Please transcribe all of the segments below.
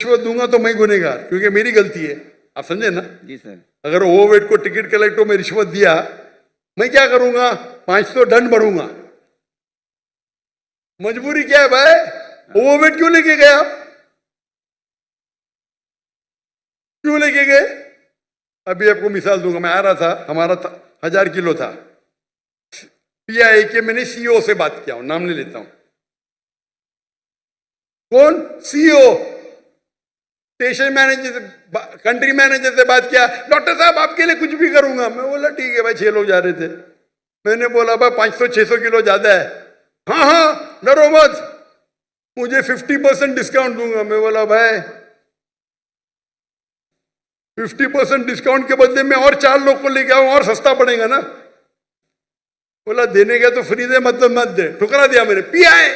रिश्वत दूंगा तो मैं गुनहगार, क्योंकि मेरी गलती है। आप समझे ना? जी सर। अगर ओवरवेट को टिकट कलेक्टर में रिश्वत दिया, मैं क्या करूंगा? 500 दंड भरूंगा। मजबूरी क्या है भाई? ओवरवेट क्यों लेके गए आप? क्यों लेके गए? अभी आपको मिसाल दूंगा। मैं आ रहा था, हमारा 1000 किलो था। पीआई के मैंने सीईओ से बात किया, नाम नहीं लेता हूं। कौन? सीईओ। स्टेशन मैनेजर से, कंट्री मैनेजर से बात किया, डॉक्टर साहब आपके लिए कुछ भी करूंगा। मैं बोला ठीक है भाई, 6 लोग जा रहे थे। मैंने बोला भाई 500-600 किलो ज्यादा है। हाँ हाँ डरो मत, मुझे 50% डिस्काउंट दूंगा। मैं बोला भाई 50% डिस्काउंट के बदले में और 4 लोग को लेके आऊं, और सस्ता पड़ेगा ना। बोला देने का तो फ्री दे, मतलब मत दे। ठुकरा दिया मैंने। Pi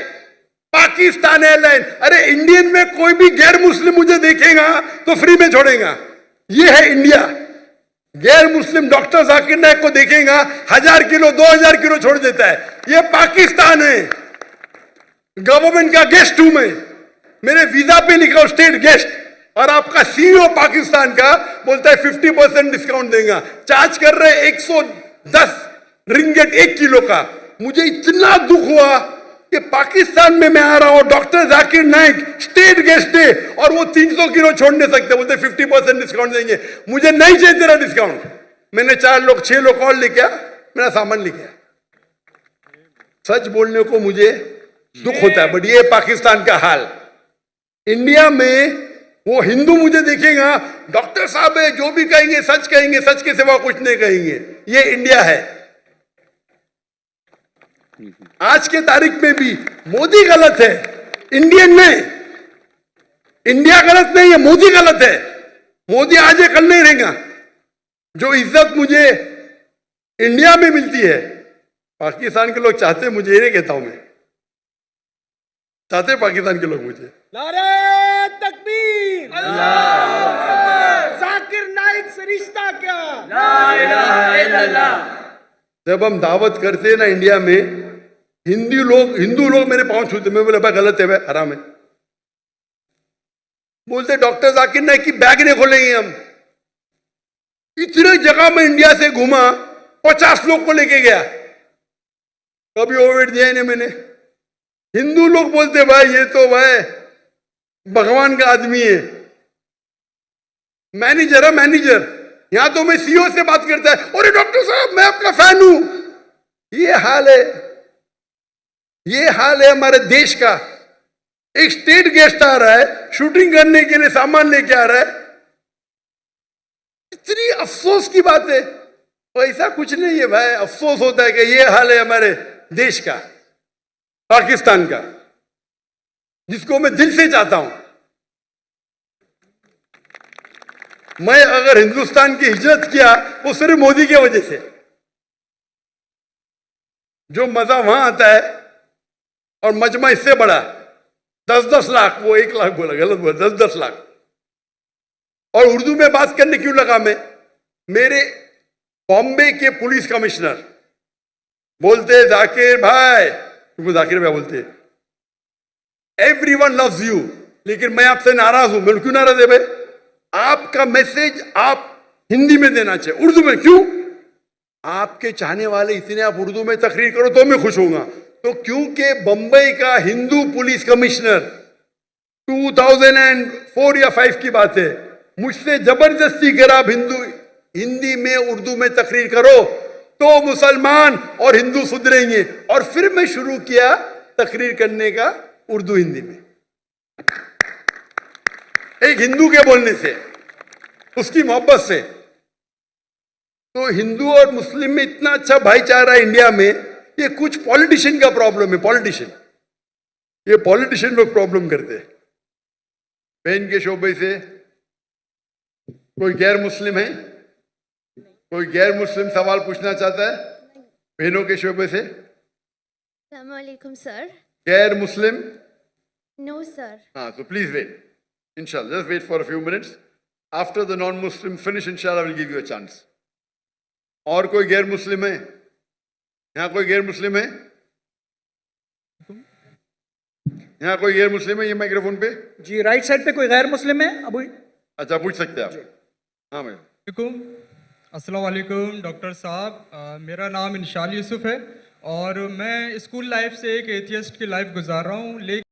Pakistan airline. अरे इंडियन में कोई भी गैर मुस्लिम मुझे देखेगा तो फ्री में छोड़ेगा। ये है इंडिया। गैर मुस्लिम डॉक्टर जाकिर नाइक को देखेगा, 1000 किलो 2000 किलो छोड़ देता है। ये पाकिस्तान है। गवर्नमेंट का गेस्ट हूं मैं, मेरे वीजा पे लिखा स्टेट गेस्ट, और आपका सीईओ पाकिस्तान का बोलता है 50% डिस्काउंट देगा। चार्ज कर रहे 110 रिंगेट 1 किलो का। मुझे इतना दुख हुआ कि पाकिस्तान में मैं आ रहा हूं, doctor Zakir Naik state guest है, और वो 300 किलो छोड़ नहीं सकते, बोलते 50% डिस्काउंट देंगे। मुझे नहीं चाहिए तेरा डिस्काउंट। मैंने 6 लोग और लेके आया, मेरा सामान लेके आया। सच बोलने को मुझे दुख होता है, बट ये पाकिस्तान का हाल। इंडिया में वो हिंदू मुझे देखेगा, डॉक्टर साहब है, जो भी कहेंगे सच कहेंगे, सच के सिवा कुछ नहीं कहेंगे। ये इंडिया है। आज के तारीख में भी मोदी गलत है, इंडियन नहीं। इंडिया गलत नहीं है, मोदी गलत है। मोदी आज है, कल नहीं रहेगा। जो इज्जत मुझे इंडिया में मिलती है, पाकिस्तान के लोग चाहते, मुझे ये नहीं कहता हूं मैं, चाहते पाकिस्तान के लोग मुझे। नारे तकबीर, जाकिर नाइक से रिश्ता क्या? ला इलाहा इल्लल्लाह। जब हम दावत करते हैं ना इंडिया में, हिंदू लोग मेरे पांव छूते। मैं बोला भाई गलत है, भाई हराम है। बोलते डॉक्टर जाकिर नाइक की बैग नहीं खोलेंगे हम। इतने जगह में इंडिया से घूमा, 50 लोग को लेके गया, कभी ओवरवेट दिया नहीं मैंने। हिंदू लोग बोलते भाई ये तो भाई भगवान का आदमी है, मैनेजर है मैनेजर। यहां तो मैं सीईओ से बात करता है, अरे डॉक्टर साहब मैं आपका फैन हूं। ये हाल है, ये हाल है हमारे देश का। एक स्टेट गेस्ट आ रहा है, शूटिंग करने के लिए सामान लेके आ रहा है। इतनी अफसोस की बात है। ऐसा कुछ नहीं है भाई, अफसोस होता है कि ये हाल है हमारे देश का, पाकिस्तान का, जिसको मैं दिल से चाहता हूं। मैं अगर हिंदुस्तान की हिजरत किया वो सिर्फ मोदी की वजह से। जो मजा वहां आता है, और मजमा इससे बड़ा 10-10 लाख, वो 1 लाख बोला, गलत बोला, 10-10 लाख। और उर्दू में बात करने क्यों लगा मैं? मेरे बॉम्बे के पुलिस कमिश्नर बोलते जाकिर भाई, तुमको जाकिर भाई बोलते, एवरीवन लव्स यू, लेकिन मैं आपसे नाराज हूं। मैं क्यों नाराज है भाई? आपका मैसेज आप हिंदी में देना चाहिए, उर्दू में क्यों? आपके चाहने वाले इतने, आप उर्दू में तकरीर करो तो मैं खुश होऊंगा। तो क्योंकि बंबई का हिंदू पुलिस कमिश्नर 2004 या 5 की बात है, मुझसे जबरदस्ती करा आप हिंदी में उर्दू में तकरीर करो तो मुसलमान और हिंदू सुधरेंगे। और फिर मैं शुरू किया तकरीर करने का उर्दू हिंदी में, एक हिंदू के बोलने से, उसकी मोहब्बत से। तो हिंदू और मुस्लिम में इतना अच्छा भाईचारा है इंडिया में। ये कुछ पॉलिटिशियन का प्रॉब्लम है, पॉलिटिशियन, ये पॉलिटिशियन लोग प्रॉब्लम करते हैं। बहन के शोबे से कोई गैर मुस्लिम है? कोई गैर मुस्लिम सवाल पूछना चाहता है बहनों के शोबे से? अस्सलाम वालेकुम सर। गैर मुस्लिम? No sir. हाँ, so please wait. Inshallah, just wait for a few minutes. After the non-Muslim finish, inshallah, I will give you a chance. और कोई गैर मुस्लिम है? यहाँ कोई गैर मुस्लिम है? यहाँ कोई गैर मुस्लिम है ये माइक्रोफोन पे? जी राइट साइड पे कोई गैर मुस्लिम है अबू? अच्छा पूछ सकते हैं आप। हाँ मैडम। अस्सलाम वालेकुम डॉक्टर साहब, मेरा नाम इंशाल यूसुफ है और मैं स्कूल लाइफ से एक एथियस्ट की लाइफ गुजार रहा हूँ, लेकिन